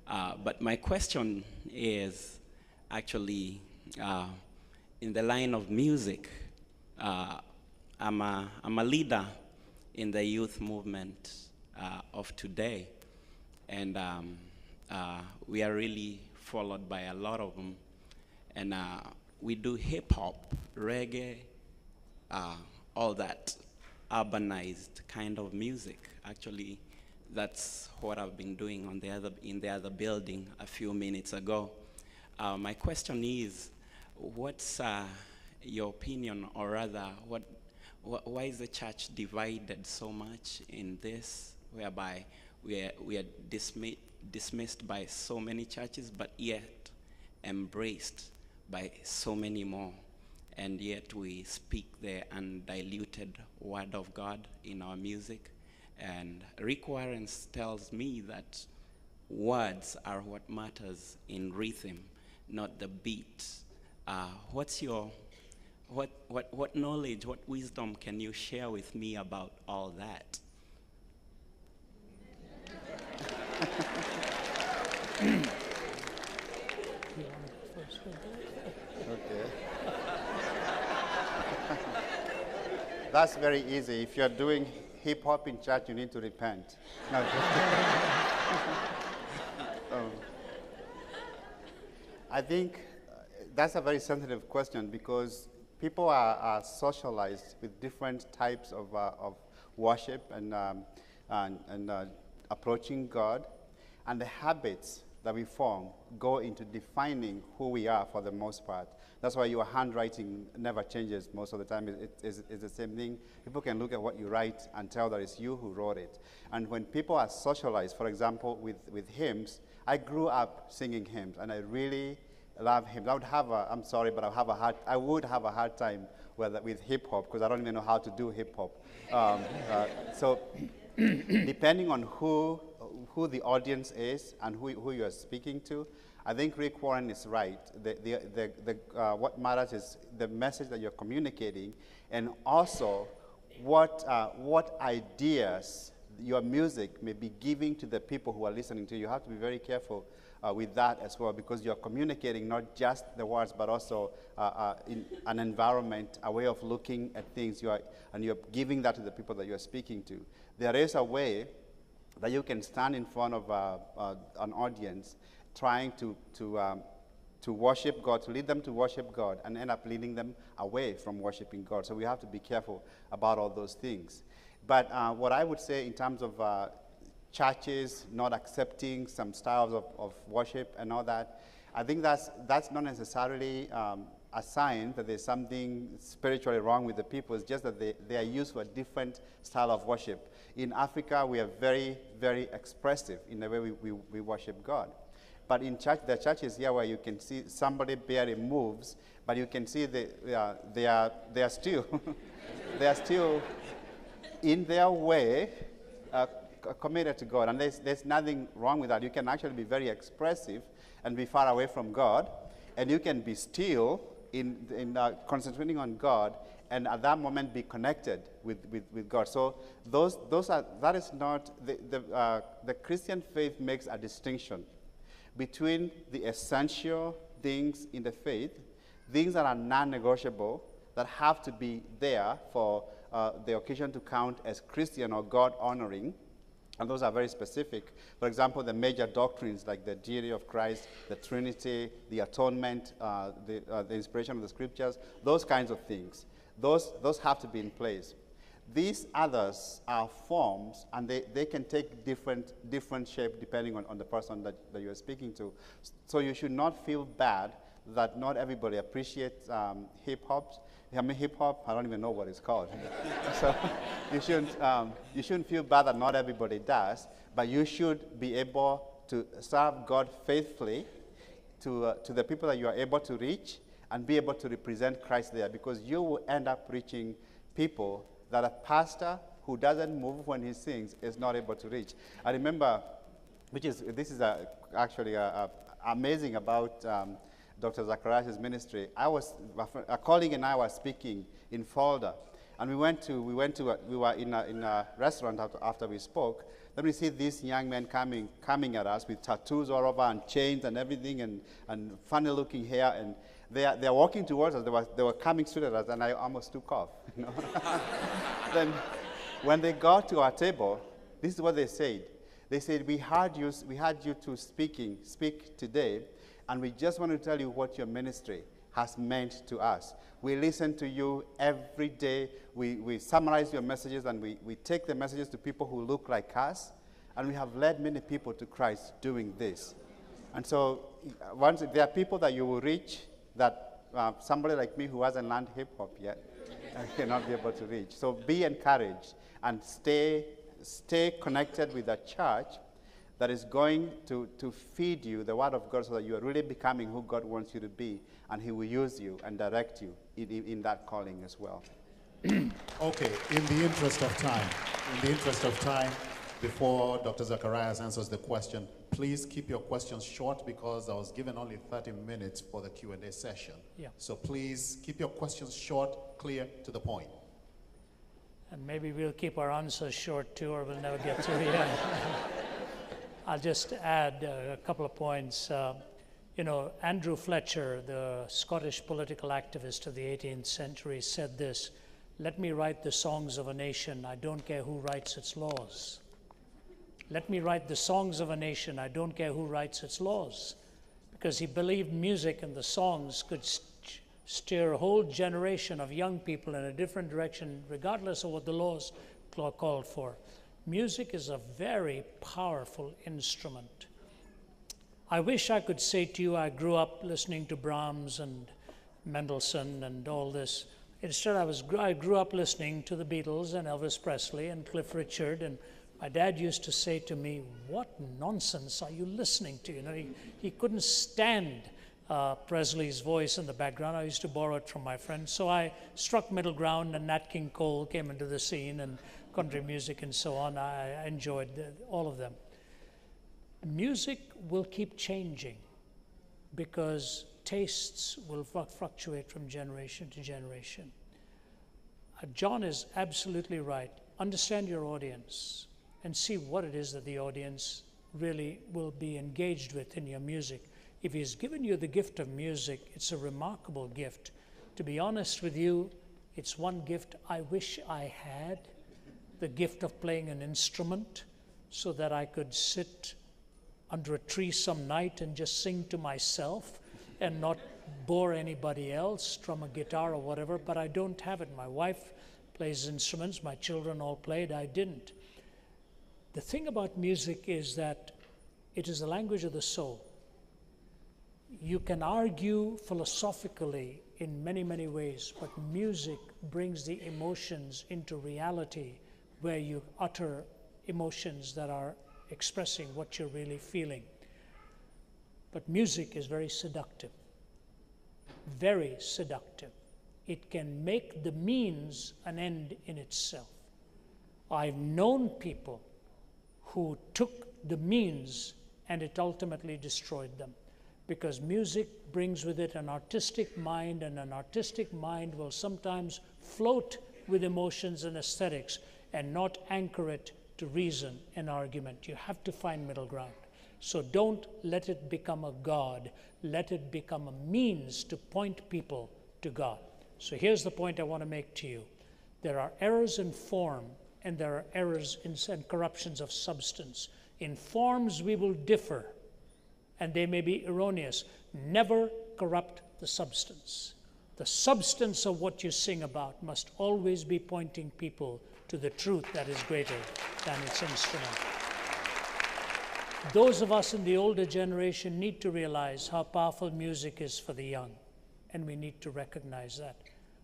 But my question is actually uh, in the line of music. Uh, I'm a leader in the youth movement of today, and we are really followed by a lot of them. And we do hip hop, reggae, uh, all that urbanized kind of music. Actually, that's what I've been doing in the other building a few minutes ago. My question is, what's your opinion, or rather, why is the church divided so much in this, whereby we are dismissed by so many churches, but yet embraced by so many more, and yet we speak the undiluted word of God in our music? And Rick Warren tells me that words are what matters in rhythm, not the beat. What's your what knowledge, what wisdom can you share with me about all that? Okay. That's very easy. If you're doing hip hop in church, you need to repent. No, um, I think that's a very sensitive question because people are socialized with different types of worship and approaching God, and the habits that we form go into defining who we are for the most part. That's why your handwriting never changes most of the time. It's the same thing. People can look at what you write and tell that it's you who wrote it. And when people are socialized, for example, with hymns, I grew up singing hymns, and I really love hymns. I'm sorry, but I would have a hard time with hip hop because I don't even know how to do hip hop. So depending on who the audience is and who you are speaking to, I think Rick Warren is right. What matters is the message that you're communicating, and also what ideas your music may be giving to the people who are listening to you. You have to be very careful with that as well, because you're communicating not just the words, but also in an environment, a way of looking at things, and you're giving that to the people that you're speaking to. There is a way that you can stand in front of an audience trying to worship God, to lead them to worship God, and end up leading them away from worshiping God. So we have to be careful about all those things. But what I would say in terms of churches not accepting some styles of worship and all that, I think that's not necessarily a sign that there's something spiritually wrong with the people. It's just that they are used for a different style of worship. In Africa, we are very, very expressive in the way we worship God. But in church, there are churches here where you can see somebody barely moves, but you can see they are still they are still in their way committed to God, and there's nothing wrong with that. You can actually be very expressive and be far away from God, and you can be still in concentrating on God, and at that moment be connected with God. So that is not the Christian faith makes a distinction between the essential things in the faith, things that are non-negotiable, that have to be there for the occasion to count as Christian or God-honoring, and those are very specific. For example, the major doctrines like the deity of Christ, the Trinity, the atonement, the inspiration of the Scriptures, those kinds of things. Those have to be in place. These others are forms, and they can take different shape depending on the person that you're speaking to. So you should not feel bad that not everybody appreciates hip-hop. I mean, hip-hop, I don't even know what it's called. So you shouldn't feel bad that not everybody does, but you should be able to serve God faithfully to the people that you are able to reach, and be able to represent Christ there, because you will end up reaching people that a pastor who doesn't move when he sings is not able to reach. I remember, this is actually amazing about Dr. Zacharias' ministry. A colleague and I were speaking in Folder, and we were in a restaurant after we spoke. then we see these young men coming at us with tattoos all over and chains and everything and funny looking hair, and they are walking towards us. They were coming straight at us, and I almost took off. You know? Then when they got to our table, this is what they said. They said, we heard you to speak today, and we just want to tell you what your ministry has meant to us. We listen to you every day. We summarize your messages, and we take the messages to people who look like us, and we have led many people to Christ doing this. And so once there are people that you will reach that somebody like me who hasn't learned hip-hop yet cannot be able to reach. So be encouraged and stay connected with a church that is going to feed you the Word of God so that you are really becoming who God wants you to be, and He will use you and direct you in that calling as well. Okay, in the interest of time, before Dr. Zacharias answers the question, please keep your questions short because I was given only 30 minutes for the Q&A session. Yeah. So please keep your questions short, clear, to the point. And maybe we'll keep our answers short too, or we'll never get to the end. I'll just add a couple of points. You know, Andrew Fletcher, the Scottish political activist of the 18th century, said this: "Let me write the songs of a nation, I don't care who writes its laws." Let me write the songs of a nation, I don't care who writes its laws. Because he believed music and the songs could steer a whole generation of young people in a different direction, regardless of what the laws called for. Music is a very powerful instrument. I wish I could say to you I grew up listening to Brahms and Mendelssohn and all this. Instead, I grew up listening to the Beatles and Elvis Presley and Cliff Richard, and my dad used to say to me, "What nonsense are you listening to?" You know, he couldn't stand Presley's voice in the background. I used to borrow it from my friends. So I struck middle ground, and Nat King Cole came into the scene, and country music and so on. I enjoyed all of them. Music will keep changing because tastes will fluctuate from generation to generation. John is absolutely right. Understand your audience and see what it is that the audience really will be engaged with in your music. If He's given you the gift of music, it's a remarkable gift. To be honest with you, it's one gift I wish I had, the gift of playing an instrument so that I could sit under a tree some night and just sing to myself and not bore anybody else, strum a guitar or whatever, but I don't have it. My wife plays instruments, my children all played, I didn't. The thing about music is that it is the language of the soul. You can argue philosophically in many, many ways, but music brings the emotions into reality where you utter emotions that are expressing what you're really feeling. But music is very seductive, very seductive. It can make the means an end in itself. I've known people who took the means and it ultimately destroyed them, because music brings with it an artistic mind, and an artistic mind will sometimes float with emotions and aesthetics and not anchor it to reason and argument. You have to find middle ground. So don't let it become a God. Let it become a means to point people to God. So here's the point I want to make to you. There are errors in form, and there are errors and corruptions of substance. In forms we will differ, and they may be erroneous. Never corrupt the substance. The substance of what you sing about must always be pointing people to the truth that is greater than its instrument. Those of us in the older generation need to realize how powerful music is for the young, and we need to recognize that.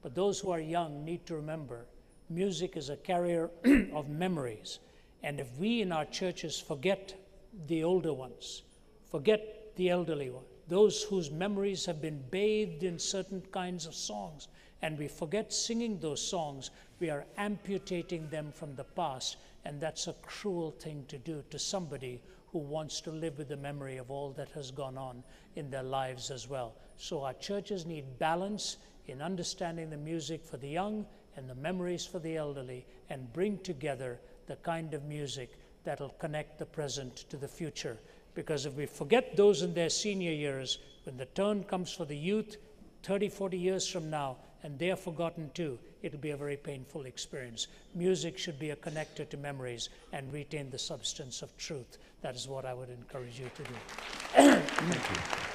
But those who are young need to remember music is a carrier of memories, and if we in our churches forget the older ones, forget the elderly ones, those whose memories have been bathed in certain kinds of songs, and we forget singing those songs, we are amputating them from the past, and that's a cruel thing to do to somebody who wants to live with the memory of all that has gone on in their lives as well. So our churches need balance in understanding the music for the young and the memories for the elderly, and bring together the kind of music that'll connect the present to the future. Because if we forget those in their senior years, when the turn comes for the youth 30, 40 years from now, and they're forgotten too, it'll be a very painful experience. Music should be a connector to memories and retain the substance of truth. That is what I would encourage you to do. Thank you.